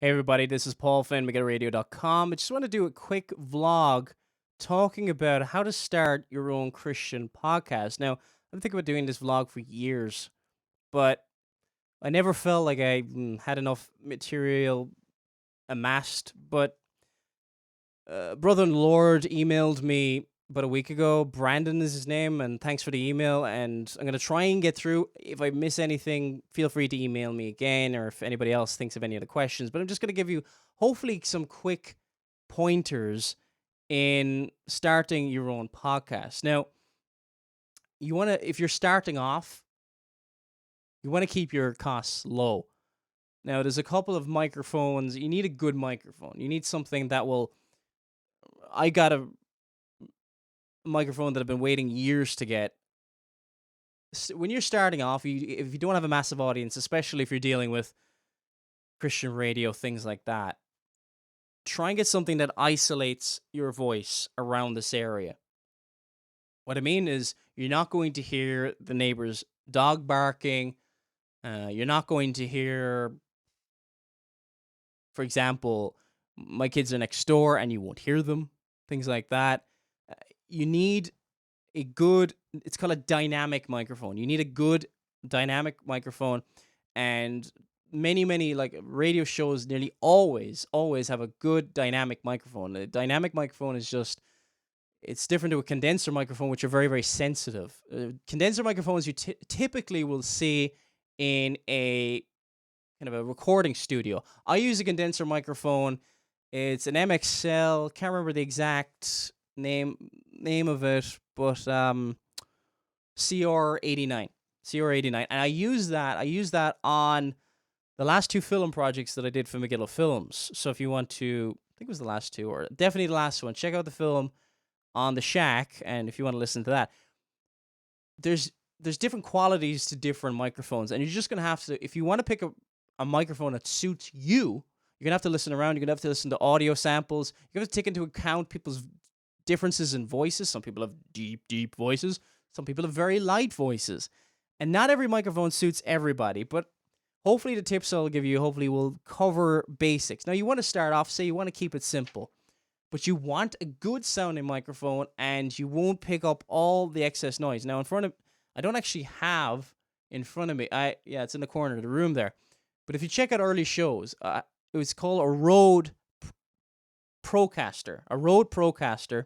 Hey everybody, this is Paul Finn, McGetRadio.com. I just want to do a quick vlog talking about how to start your own Christian podcast. Now, I've been thinking about doing this vlog for years, but I never felt like I had enough material amassed. But brother in the Lord emailed me about a week ago. Brandon is his name, and thanks for the email. And I'm going to try and get through. If I miss anything, feel free to email me again, or if anybody else thinks of any other questions. But I'm just going to give you, hopefully, some quick pointers in starting your own podcast. Now, you want to, if you're starting off, you want to keep your costs low. Now, there's a couple of microphones. You need a good microphone. You need something that will. I got a microphone that I've been waiting years to get. When you're starting off, if you don't have a massive audience, especially if you're dealing with Christian radio, things like that, try and get something that isolates your voice around this area. What I mean is, you're not going to hear the neighbor's dog barking. You're not going to hear, for example, my kids are next door and you won't hear them, things like that. You need a good, it's called a dynamic microphone. You need a good dynamic microphone, and many like radio shows nearly always have a good dynamic microphone. A dynamic microphone is just, it's different to a condenser microphone, which are very sensitive. Condenser microphones you typically will see in a kind of a recording studio. I use a condenser microphone. It's an MXL, can't remember the exact name of it, but CR89, and I use that on the last two film projects that I did for Megillah Films. So if you want to, I think it was the last two, or definitely the last one, check out the film on the Shack, and if you want to listen to that, there's different qualities to different microphones, and you're just gonna have to, if you want to pick a microphone that suits you, you're gonna have to listen around. You're gonna have to listen to audio samples. You're gonna have to take into account people's differences in voices. Some people have deep voices. Some people have very light voices. And not every microphone suits everybody, but hopefully the tips I'll give you hopefully will cover basics. Now, you want to start off, say you want to keep it simple, but you want a good sounding microphone and you won't pick up all the excess noise. Now, I don't actually have in front of me, it's in the corner of the room there. But if you check out early shows, it was called a Rode Procaster. A Rode Procaster.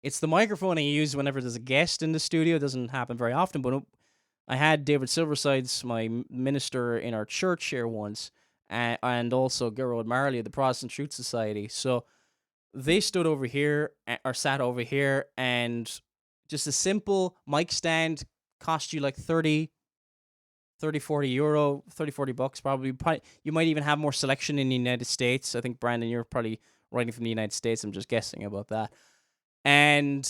It's the microphone I use whenever there's a guest in the studio. It doesn't happen very often, but I had David Silversides, my minister in our church here once, and also Gerald Marley of the Protestant Truth Society. So they stood over here, or sat over here, and just a simple mic stand cost you like 40 euro, 40 bucks probably. You might even have more selection in the United States. I think, Brandon, you're probably writing from the United States. I'm just guessing about that. And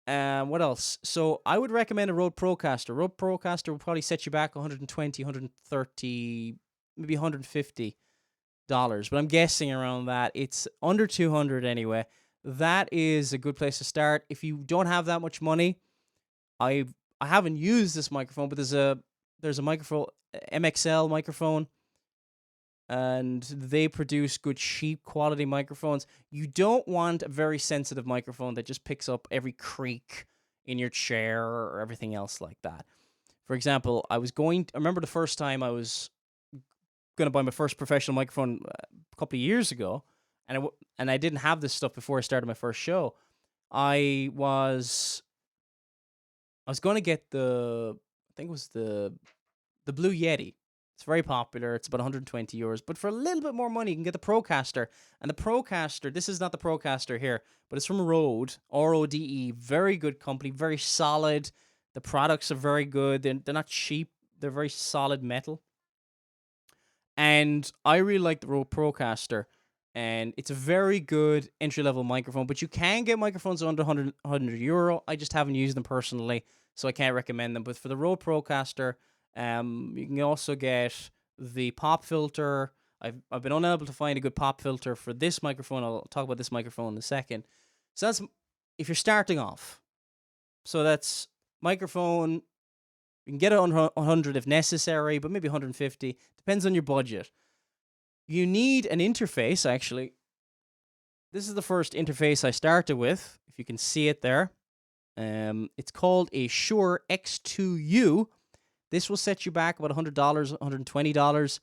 what else? So I would recommend a Rode Procaster. Rode Procaster will probably set you back 120, 130, maybe $150. But I'm guessing around that. It's under 200 anyway. That is a good place to start. If you don't have that much money, I haven't used this microphone, but there's a microphone, MXL microphone, and they produce good cheap quality microphones. You don't want a very sensitive microphone that just picks up every creak in your chair or everything else like that. For example, I remember the first time I was going to buy my first professional microphone a couple of years ago, and I didn't have this stuff before I started my first show. I was going to get I think it was the Blue Yeti. It's very popular. It's about 120 euros. But for a little bit more money, you can get the Procaster. And the Procaster, this is not the Procaster here, but it's from Rode, Rode. Very good company, very solid. The products are very good. They're not cheap. They're very solid metal. And I really like the Rode Procaster. And it's a very good entry-level microphone. But you can get microphones under 100 euro. I just haven't used them personally, so I can't recommend them. But for the Rode Procaster, you can also get the pop filter. I've been unable to find a good pop filter for this microphone. I'll talk about this microphone in a second. So that's if you're starting off. So that's microphone. You can get it on 100 if necessary, but maybe 150. Depends on your budget. You need an interface, actually. This is the first interface I started with, if you can see it there. It's called a Shure X2U. This will set you back about $100, $120.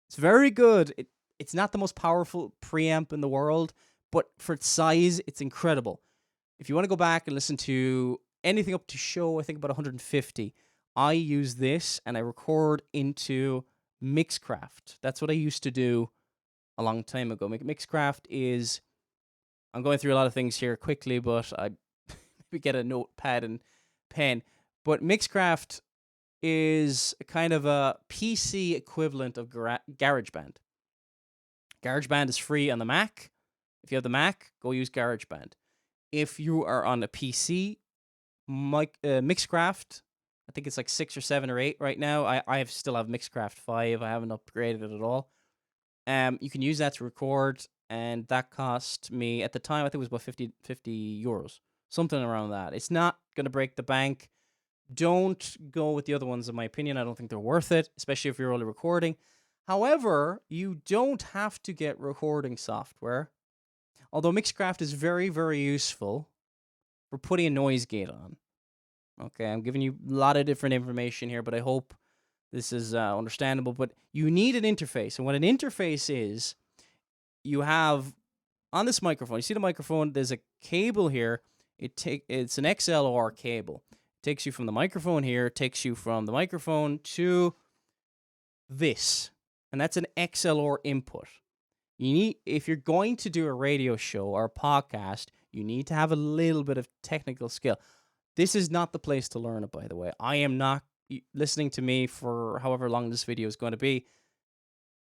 It's very good. It's not the most powerful preamp in the world, but for its size, it's incredible. If you want to go back and listen to anything up to show, I think about 150, I use this and I record into Mixcraft. That's what I used to do a long time ago. Mixcraft is, I'm going through a lot of things here quickly, but I maybe get a notepad and pen. But Mixcraft is kind of a PC equivalent of GarageBand. GarageBand is free on the Mac. If you have the Mac, go use GarageBand. If you are on a PC, Mixcraft, I think it's like 6 or 7 or 8 right now. I still have Mixcraft 5. I haven't upgraded it at all. You can use that to record, and that cost me, at the time, I think it was about 50 euros. Something around that. It's not going to break the bank. Don't go with the other ones, in my opinion. I don't think they're worth it, especially if you're only recording. However, you don't have to get recording software. Although Mixcraft is very, very useful for putting a noise gate on. Okay, I'm giving you a lot of different information here, but I hope this is understandable. But you need an interface. And what an interface is, you have on this microphone, you see the microphone, there's a cable here. It's an XLR cable. It takes you from the microphone here, takes you from the microphone to this. And that's an XLR input. You need, if you're going to do a radio show or a podcast, you need to have a little bit of technical skill. This is not the place to learn it, by the way. I am not listening to me for however long this video is going to be.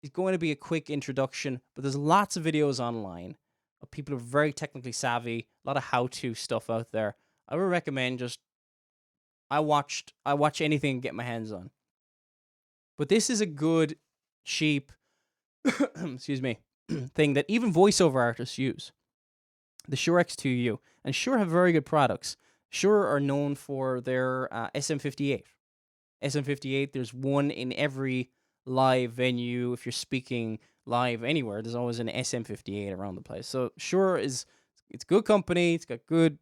It's going to be a quick introduction, but there's lots of videos online of people who are very technically savvy, a lot of how-to stuff out there. I would recommend just, I watch anything and get my hands on. But this is a good, cheap, excuse me, thing that even voiceover artists use. The Shure X2U. And Shure have very good products. Shure are known for their SM58. SM58, there's one in every live venue. If you're speaking live anywhere, there's always an SM58 around the place. So Shure it's a good company. It's got good,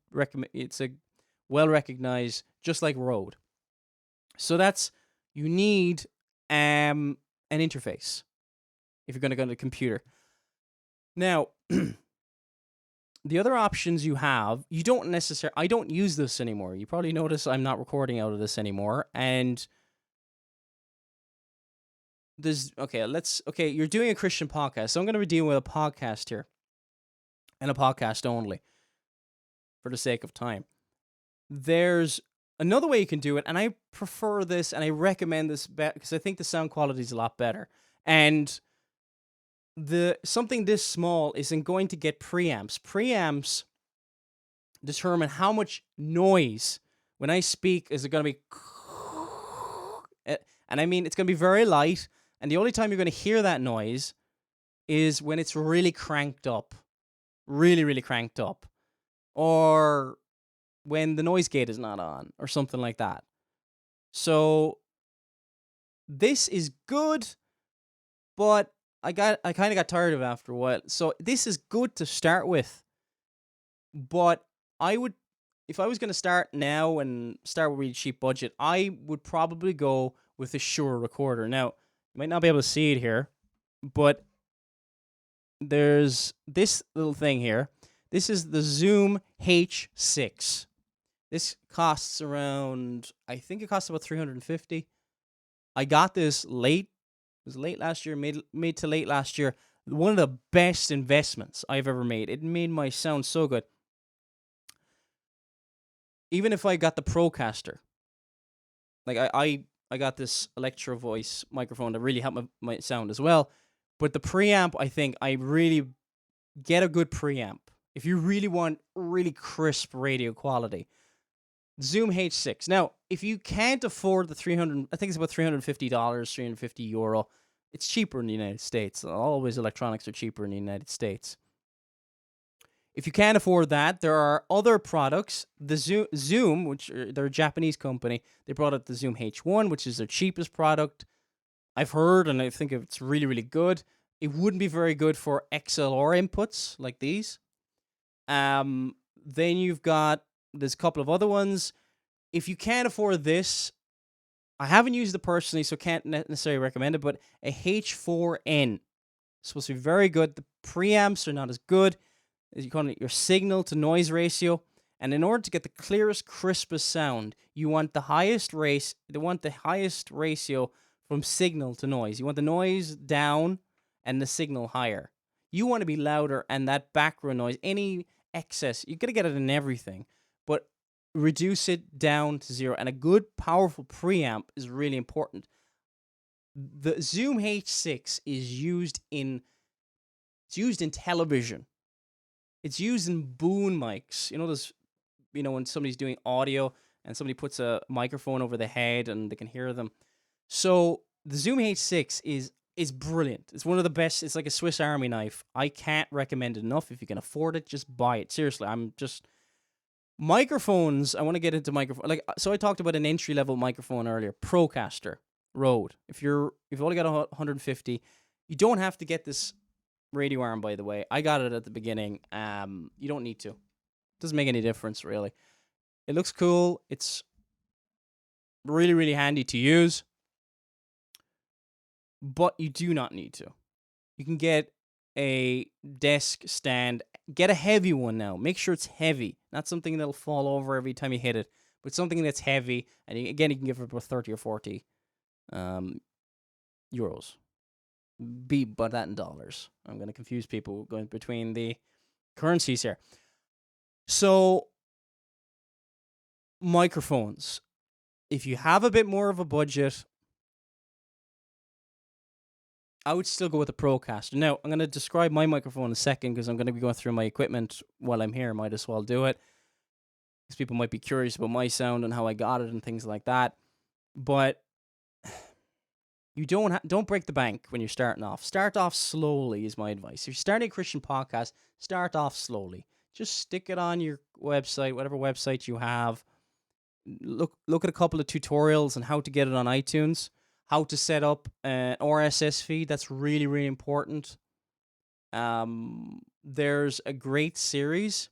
it's a well-recognized, just like Rode. So that's, you need an interface if you're going to go to the computer. Now, the other options you have, you don't necessarily, I don't use this anymore. You probably notice I'm not recording out of this anymore. And there's, okay, you're doing a Christian podcast. So I'm going to be dealing with a podcast here. And a podcast only. For the sake of time. There's another way you can do it. And I prefer this and I recommend this because I think the sound quality is a lot better. And something this small isn't going to get preamps. Preamps determine how much noise, when I speak, is it going to be, and I mean, it's going to be very light, and the only time you're going to hear that noise is when it's really cranked up, really, really cranked up, or when the noise gate is not on, or something like that. So this is good, but I kind of got tired of it after a while. So this is good to start with. But I would, if I was going to start now and start with a really cheap budget, I would probably go with a Shure recorder. Now, you might not be able to see it here, but there's this little thing here. This is the Zoom H6. This costs around, I think it costs about $350. I got this late. It was late last year, mid to late last year. One of the best investments I've ever made. It made my sound so good. Even if I got the Procaster, like I got this Electro Voice microphone that really helped my sound as well. But the preamp, I think I really get a good preamp. If you really want really crisp radio quality, Zoom H6. Now, if you can't afford the $300, I think it's about $350, €350. It's cheaper in the United States. Always electronics are cheaper in the United States. If you can't afford that, there are other products. The Zoom, which they're a Japanese company, they brought out the Zoom H1, which is their cheapest product. I've heard, and I think it's really, really good. It wouldn't be very good for XLR inputs like these. Then there's a couple of other ones. If you can't afford this, I haven't used it personally, so can't necessarily recommend it, but a H4n is supposed to be very good. The preamps are not as good as you call it, your signal to noise ratio. And in order to get the clearest, crispest sound, you want the highest ratio from signal to noise. You want the noise down and the signal higher. You want to be louder, and that background noise, any excess, you're going to get it in everything, but reduce it down to zero. And a good, powerful preamp is really important. The Zoom H6 is used in television. It's used in boom mics. When somebody's doing audio and somebody puts a microphone over the head and they can hear them. So the Zoom H6 is brilliant. It's one of the best. It's like a Swiss Army knife. I can't recommend it enough. If you can afford it, just buy it. Seriously, microphones. I want to get into microphone. So I talked about an entry-level microphone earlier, Procaster Rode. If you've only got 150, you don't have to get this Radio Arm, by the way. I got it at the beginning. You don't need to. Doesn't make any difference, really. It looks cool. It's really, really handy to use. But you do not need to. You can get a desk stand. Get a heavy one now. Make sure it's heavy. Not something that'll fall over every time you hit it, but something that's heavy. And you can give it about 30 or 40 euros. But that in dollars. I'm going to confuse people going between the currencies here. So, microphones. If you have a bit more of a budget, I would still go with a Procaster. Now, I'm going to describe my microphone in a second because I'm going to be going through my equipment while I'm here. Might as well do it. Because people might be curious about my sound and how I got it and things like that. But you don't break the bank when you're starting off. Start off slowly is my advice. If you're starting a Christian podcast, start off slowly. Just stick it on your website, whatever website you have. Look at a couple of tutorials on how to get it on iTunes, how to set up an RSS feed. That's really, really important. There's a great series.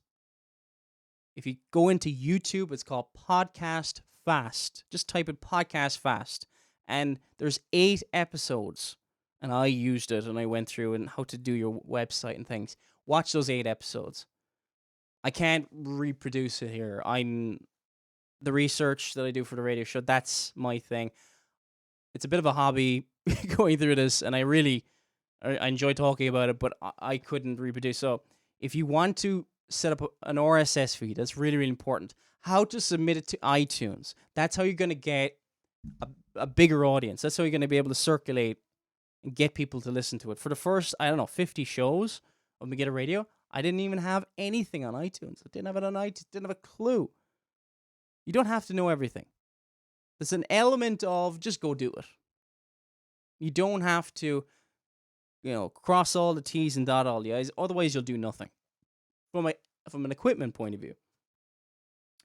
If you go into YouTube, it's called Podcast Fast. Just type in Podcast Fast. And there's 8 episodes. And I used it and I went through and how to do your website and things. Watch those 8 episodes. I can't reproduce it here. The research that I do for the radio show, that's my thing. It's a bit of a hobby going through this, and I enjoy talking about it, but I couldn't reproduce. So if you want to set up an RSS feed, that's really, really important. How to submit it to iTunes. That's how you're going to get a bigger audience. That's how you're going to be able to circulate and get people to listen to it. For the first, 50 shows of Me Get a Radio, I didn't even have anything on iTunes. I didn't have it on iTunes. Didn't have a clue. You don't have to know everything. There's an element of just go do it. You don't have to, cross all the T's and dot all the I's. Otherwise, you'll do nothing. From an equipment point of view,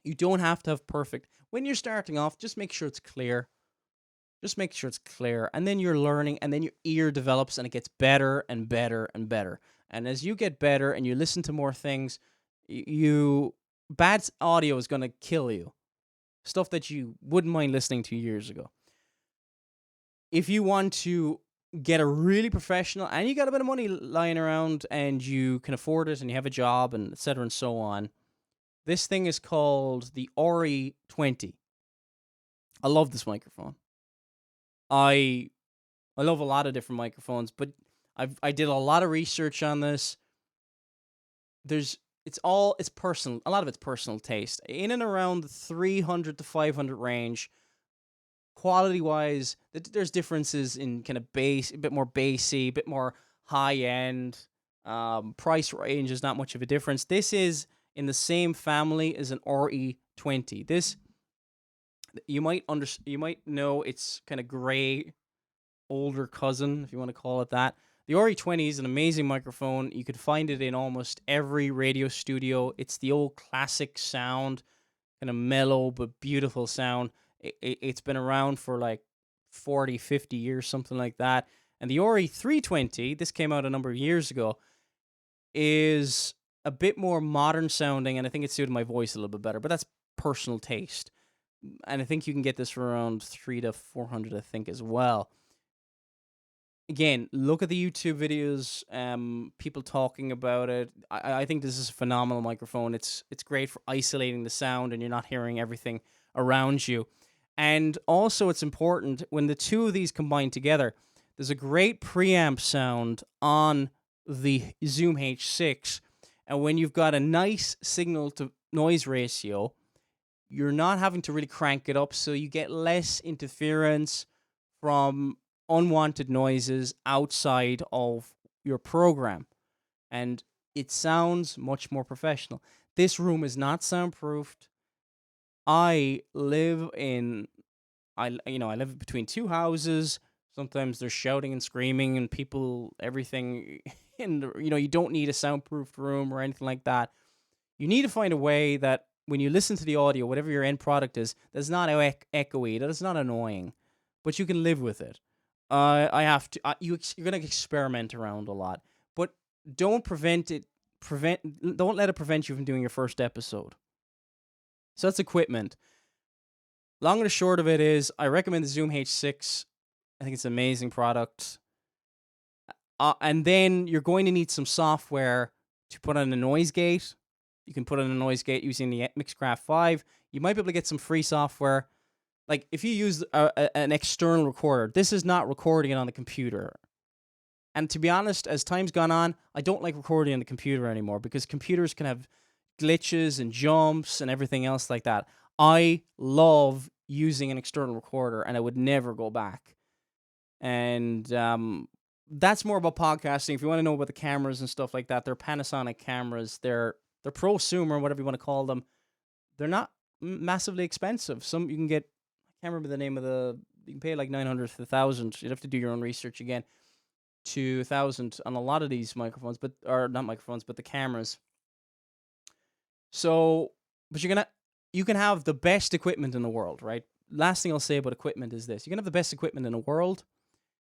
you don't have to have perfect. When you're starting off, just make sure it's clear. Just make sure it's clear. And then you're learning, and then your ear develops, and it gets better and better and better. And as you get better and you listen to more things, bad audio is going to kill you. Stuff that you wouldn't mind listening to years ago. If you want to get a really professional, and you got a bit of money lying around, and you can afford it, and you have a job, and etc. and so on, this thing is called the RE20. I love this microphone. I love a lot of different microphones, but I did a lot of research on this. It's personal. A lot of it's personal taste. In and around the 300 to 500 range, quality-wise, there's differences in kind of bass, a bit more bassy, a bit more high-end. Price range is not much of a difference. This is in the same family as an RE20. This, you might know its kind of gray, older cousin, if you want to call it that. The RE20 is an amazing microphone. You could find it in almost every radio studio. It's the old classic sound, kind of mellow but beautiful sound. It's been around for like 40, 50 years, something like that. And the RE320, this came out a number of years ago, is a bit more modern sounding, and I think it suited my voice a little bit better, but that's personal taste. And I think you can get this for around $300 to $400, I think, as well. Again, look at the YouTube videos, people talking about it. I think this is a phenomenal microphone. It's great for isolating the sound, and you're not hearing everything around you. And also, it's important when the two of these combine together, there's a great preamp sound on the Zoom H6. And when you've got a nice signal to noise ratio, you're not having to really crank it up, so you get less interference from unwanted noises outside of your program. And it sounds much more professional. This room is not soundproofed. I live between two houses. Sometimes there's shouting and screaming and people, everything. And, you don't need a soundproofed room or anything like that. You need to find a way that when you listen to the audio, whatever your end product is, that's not echoey, that it's not annoying, but you can live with it. You're going to experiment around a lot, but don't let it prevent you from doing your first episode. So that's equipment. Long and short of it is, I recommend the Zoom H6. I think it's an amazing product. And then you're going to need some software to put on a noise gate. You can put on a noise gate using the Mixcraft 5. You might be able to get some free software. Like, if you use an external recorder, this is not recording it on the computer. And to be honest, as time's gone on, I don't like recording on the computer anymore because computers can have glitches and jumps and everything else like that. I love using an external recorder, and I would never go back. And that's more about podcasting. If you want to know about the cameras and stuff like that, they're Panasonic cameras. They're prosumer, whatever you want to call them. They're not massively expensive. Some you can get, I can't remember the name of you can pay like $900 to $1,000. You'd have to do your own research again. To $1,000 on a lot of these microphones, or not microphones, but the cameras. So, but you can have the best equipment in the world, right? Last thing I'll say about equipment is this. You can have the best equipment in the world,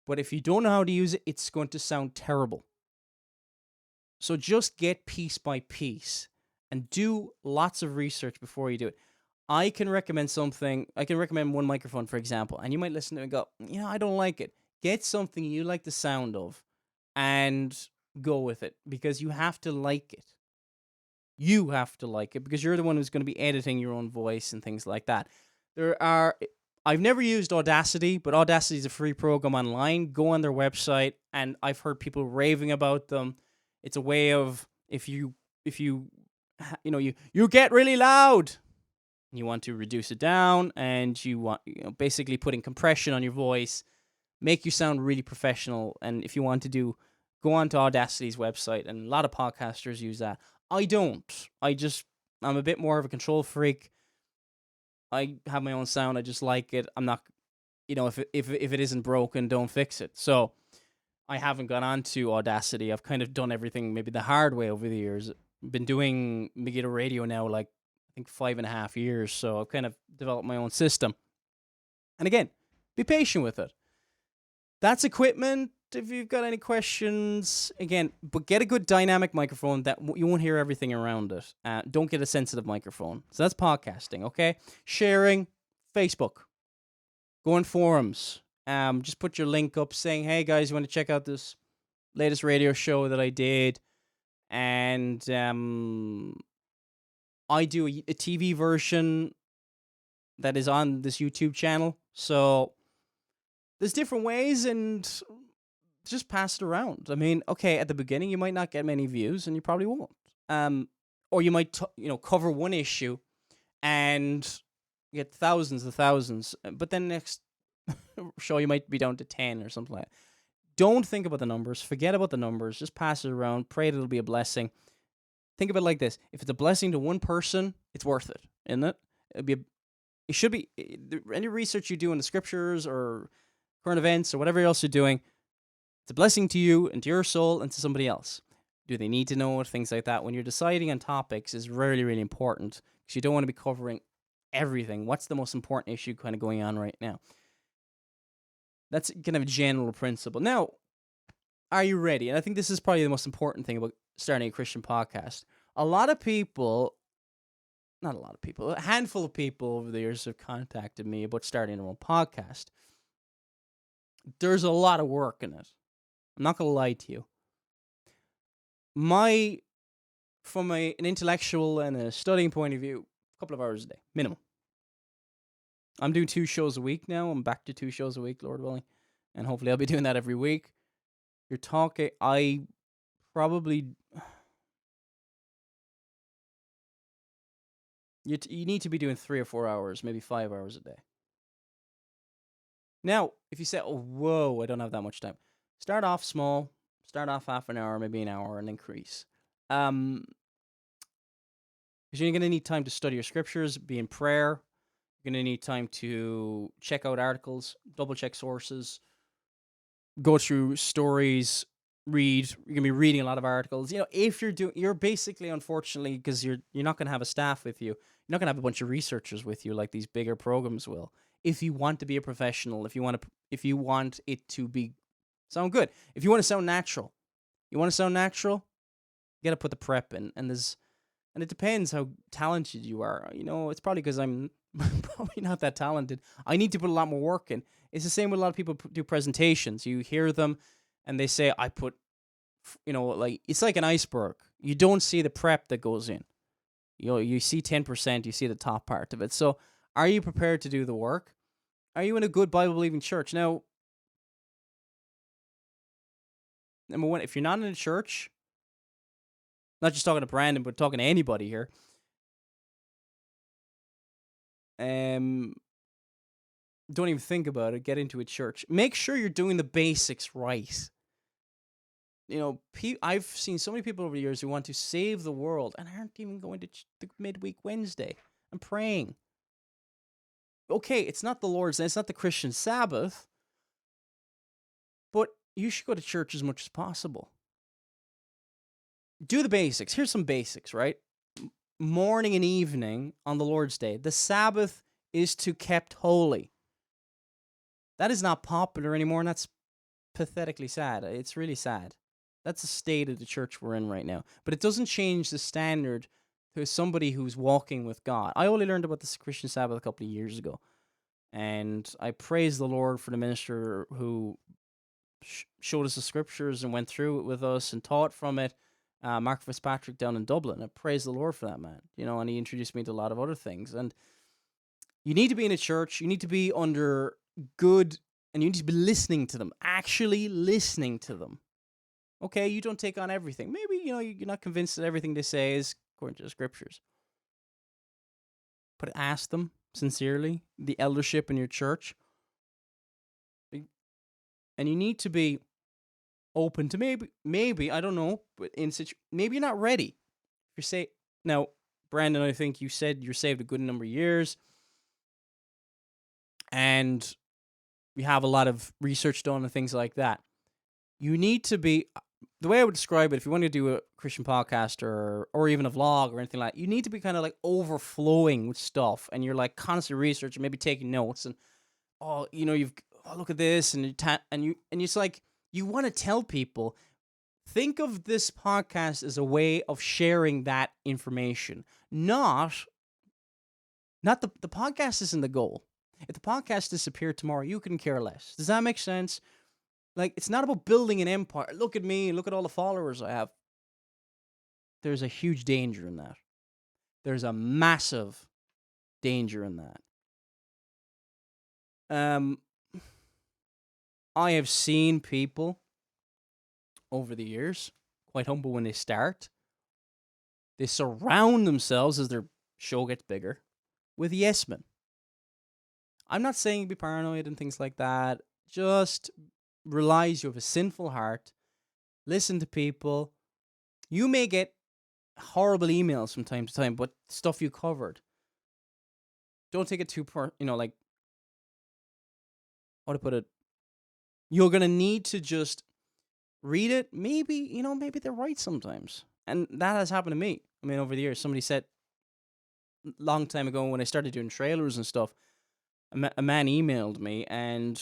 but if you don't know how to use it, it's going to sound terrible. So just get piece by piece and do lots of research before you do it. I can recommend one microphone, for example, and you might listen to it and go, I don't like it. Get something you like the sound of and go with it, because you have to like it. You have to like it because you're the one who's going to be editing your own voice and things like that. I've never used Audacity, but Audacity is a free program online. Go on their website, and I've heard people raving about them. It's a way of, if you get really loud, you want to reduce it down, and you want, basically putting compression on your voice, make you sound really professional. And if you want to go on to Audacity's website, and a lot of podcasters use that. I don't. I'm a bit more of a control freak. I have my own sound. I just like it. I'm not, if it isn't broken, don't fix it. So I haven't gone on to Audacity. I've kind of done everything maybe the hard way over the years. I've been doing Megiddo Radio now, like, I think 5.5 years. So I've kind of developed my own system. And again, be patient with it. That's equipment. If you've got any questions, again, but get a good dynamic microphone that you won't hear everything around it. Don't get a sensitive microphone. So that's podcasting, okay? Sharing, Facebook. Go on forums. Just put your link up saying, hey, guys, you want to check out this latest radio show that I did? And I do a TV version that is on this YouTube channel. So there's different ways, and just pass it around. I mean, okay, at the beginning, you might not get many views, and you probably won't. Or you might, cover one issue and get thousands of thousands, but then next show you might be down to 10 or something like that. Don't think about the numbers. Forget about the numbers. Just pass it around. Pray that it'll be a blessing. Think of it like this. If it's a blessing to one person, it's worth it, isn't it? It should be. Any research you do in the scriptures or current events or whatever else you're doing, it's a blessing to you and to your soul and to somebody else. Do they need to know it? Things like that. When you're deciding on topics is really, really important, because you don't want to be covering everything. What's the most important issue kind of going on right now? That's kind of a general principle. Now, are you ready? And I think this is probably the most important thing about starting a Christian podcast. A lot of people, not a lot of people, a handful of people over the years have contacted me about starting their own podcast. There's a lot of work in it. I'm not going to lie to you. From an intellectual and a studying point of view, a couple of hours a day, minimum. I'm doing 2 shows a week now. I'm back to 2 shows a week, Lord willing. And hopefully I'll be doing that every week. You're talking, I probably... You need to be doing 3 or 4 hours, maybe 5 hours a day. Now, if you say, oh, whoa, I don't have that much time. Start off small. Start off half an hour, maybe an hour, and increase. Because you're going to need time to study your scriptures, be in prayer. You're going to need time to check out articles, double-check sources, go through stories, read. You're going to be reading a lot of articles. You know, if you're basically, unfortunately, because you're not going to have a staff with you, you're not going to have a bunch of researchers with you like these bigger programs will. If you want to be a professional, if you want it to sound good, if you want to sound natural, you got to put the prep in, and it depends how talented you are. You know, it's probably because I'm probably not that talented. I need to put a lot more work in. It's the same with a lot of people do presentations. You hear them, and they say, "I put," like it's like an iceberg. You don't see the prep that goes in. You see 10%. You see the top part of it. So, are you prepared to do the work? Are you in a good Bible-believing church? Now, number one, if you're not in a church, not just talking to Brandon, but talking to anybody here, don't even think about it. Get into a church. Make sure you're doing the basics right. You know, I've seen so many people over the years who want to save the world and aren't even going to the midweek Wednesday and praying. Okay, it's not the Lord's Day, it's not the Christian Sabbath, but you should go to church as much as possible. Do the basics. Here's some basics, right? Morning and evening on the Lord's Day. The Sabbath is to kept holy. That is not popular anymore, and that's pathetically sad. It's really sad. That's the state of the church we're in right now. But it doesn't change the standard to somebody who's walking with God. I only learned about the Christian Sabbath a couple of years ago. And I praise the Lord for the minister who showed us the scriptures and went through it with us and taught from it. Mark Fitzpatrick down in Dublin. I praise the Lord for that man. You know, and he introduced me to a lot of other things. And you need to be in a church. You need to be under good, and you need to be listening to them. Actually listening to them. Okay, you don't take on everything. Maybe, you're not convinced that everything they say is according to the scriptures. But ask them sincerely, the eldership in your church. And you need to be open to maybe, I don't know, but maybe you're not ready. Now, Brandon, I think you said you're saved a good number of years. And you have a lot of research done and things like that. You need to be, the way I would describe it, if you want to do a Christian podcast or even a vlog or anything like that, you need to be kind of like overflowing with stuff, and you're like constantly researching, maybe taking notes, and look at this, and it's like you want to tell people, think of this podcast as a way of sharing that information, not the podcast isn't the goal. If the podcast disappeared tomorrow, you couldn't care less. Does that make sense? Like, it's not about building an empire. Look at me. Look at all the followers I have. There's a huge danger in that. There's a massive danger in that. I have seen people over the years, quite humble when they start. They surround themselves, as their show gets bigger, with yes men. I'm not saying be paranoid and things like that. Just realize you have a sinful heart. Listen to people. You may get horrible emails from time to time, but stuff you covered. Don't take it too like, how to put it. You're going to need to just read it. Maybe they're right sometimes. And that has happened to me. I mean, over the years, somebody said a long time ago when I started doing trailers and stuff, a man emailed me, and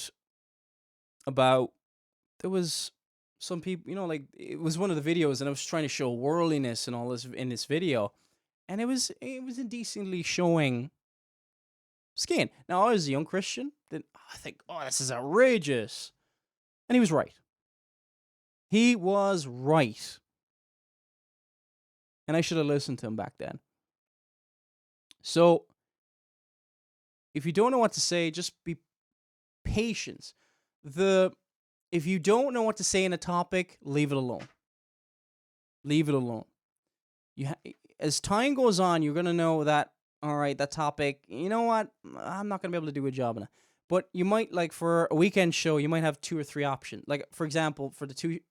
there was some people, like it was one of the videos, and I was trying to show worldliness and all this in this video, and it was indecently showing skin. Now I was a young Christian, then I think, oh, this is outrageous, and he was right. He was right, and I should have listened to him back then. So, if you don't know what to say, just be patient. If you don't know what to say in a topic, leave it alone. Leave it alone. As time goes on, you're gonna know that, all right, that topic, you know what? I'm not gonna be able to do a job in it. But you might, like, for a weekend show, you might have 2 or 3 options. Like, for example, for the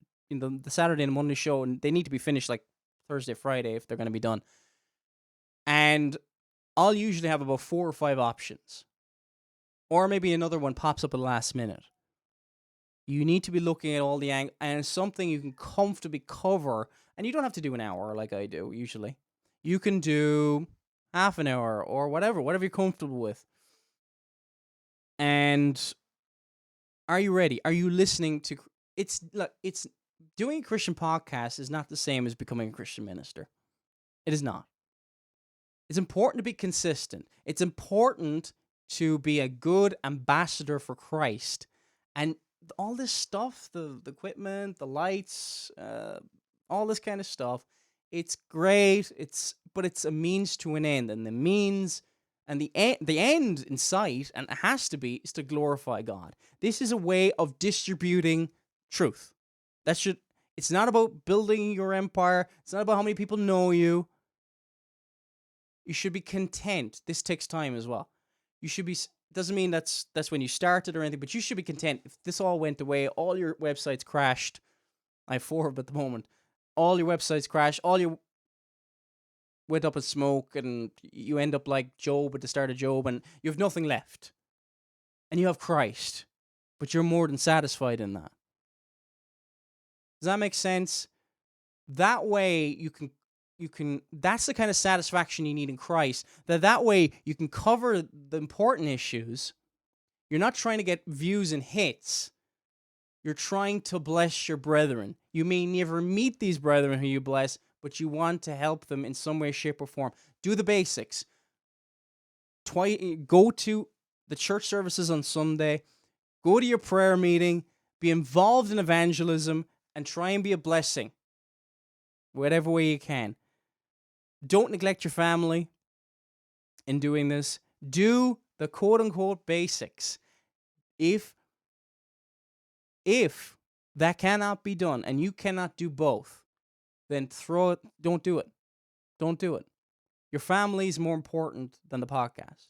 Saturday and Monday show, and they need to be finished like Thursday, Friday if they're gonna be done. And I'll usually have about 4 or 5 options. Or maybe another one pops up at the last minute. You need to be looking at all the angles, and something you can comfortably cover. And you don't have to do an hour like I do usually. You can do half an hour or whatever you're comfortable with. And are you ready? Are you listening to? It's doing a Christian podcast is not the same as becoming a Christian minister. It is not. It's important to be consistent. It's important to be a good ambassador for Christ. And all this stuff, the equipment, the lights, all this kind of stuff, it's great. But it's a means to an end, and the means and the end in sight, and it has to be, is to glorify God. This is a way of distributing truth. It's not about building your empire. It's not about how many people know you. You should be content. This takes time as well. You should be. Doesn't mean that's when you started or anything, but you should be content. If this all went away, all your websites crashed. I have 4 of them at the moment. All your websites crashed. All you went up in smoke, and you end up like Job at the start of Job, and you have nothing left. And you have Christ, but you're more than satisfied in that. Does that make sense? That way you can. That's the kind of satisfaction you need in Christ. That way you can cover the important issues. You're not trying to get views and hits. You're trying to bless your brethren. You may never meet these brethren who you bless, but you want to help them in some way, shape, or form. Do the basics. Go to the church services on Sunday. Go to your prayer meeting. Be involved in evangelism, and try and be a blessing, whatever way you can. Don't neglect your family in doing this. Do the quote-unquote basics. If that cannot be done and you cannot do both, then don't do it. Don't do it. Your family is more important than the podcast.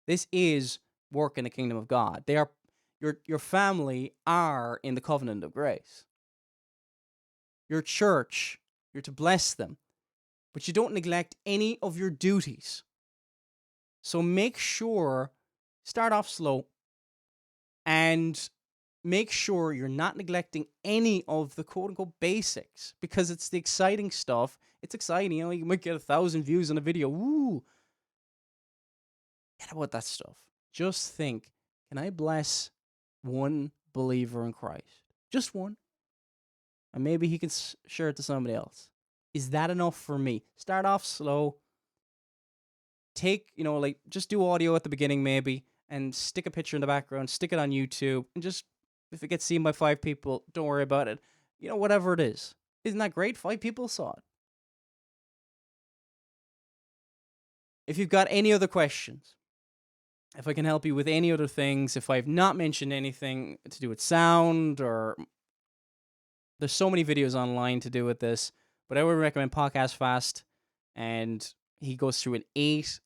This is work in the kingdom of God. They are your family are in the covenant of grace. Your church, you're to bless them. But you don't neglect any of your duties. So make sure, start off slow, and make sure you're not neglecting any of the quote-unquote basics, because it's the exciting stuff. It's exciting, you might get 1,000 views on a video. Woo! Forget about that stuff. Just think, can I bless one believer in Christ? Just one. And maybe he can share it to somebody else. Is that enough for me? Start off slow. Just do audio at the beginning maybe, and stick a picture in the background, stick it on YouTube, and just, if it gets seen by 5 people, don't worry about it. Whatever it is. Isn't that great? 5 people saw it. If you've got any other questions, if I can help you with any other things, if I've not mentioned anything to do with sound, or there's so many videos online to do with this, but I would recommend Podcast Fast, and he goes through 8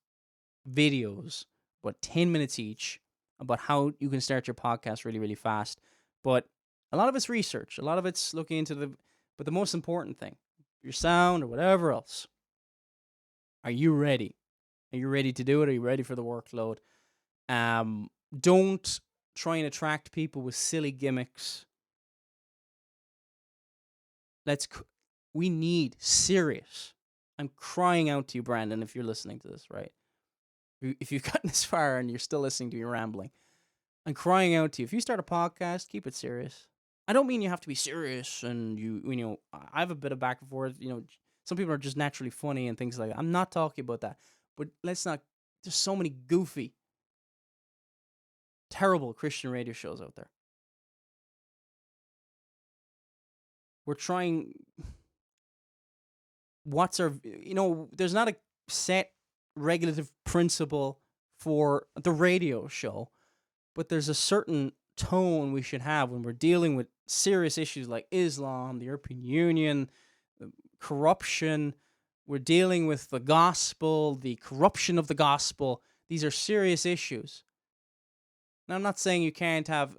videos, about 10 minutes each, about how you can start your podcast really, really fast. But a lot of it's research. A lot of it's looking into but the most important thing, your sound or whatever else. Are you ready? Are you ready to do it? Are you ready for the workload? Don't try and attract people with silly gimmicks. We need serious. I'm crying out to you, Brandon, if you're listening to this, right? If you've gotten this far and you're still listening to me rambling, I'm crying out to you. If you start a podcast, keep it serious. I don't mean you have to be serious and I have a bit of back and forth. Some people are just naturally funny and things like that. I'm not talking about that. But let's not. There's so many goofy, terrible Christian radio shows out there. We're trying. There's not a set regulative principle for the radio show, but there's a certain tone we should have when we're dealing with serious issues like Islam, the European Union, corruption. We're dealing with the gospel, the corruption of the gospel. These are serious issues. Now, I'm not saying you can't have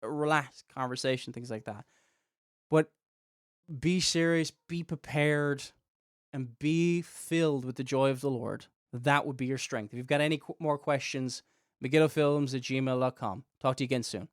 a relaxed conversation, things like that, but be serious, be prepared, and be filled with the joy of the Lord. That would be your strength. If you've got any more questions, megillofilms@gmail.com. Talk to you again soon.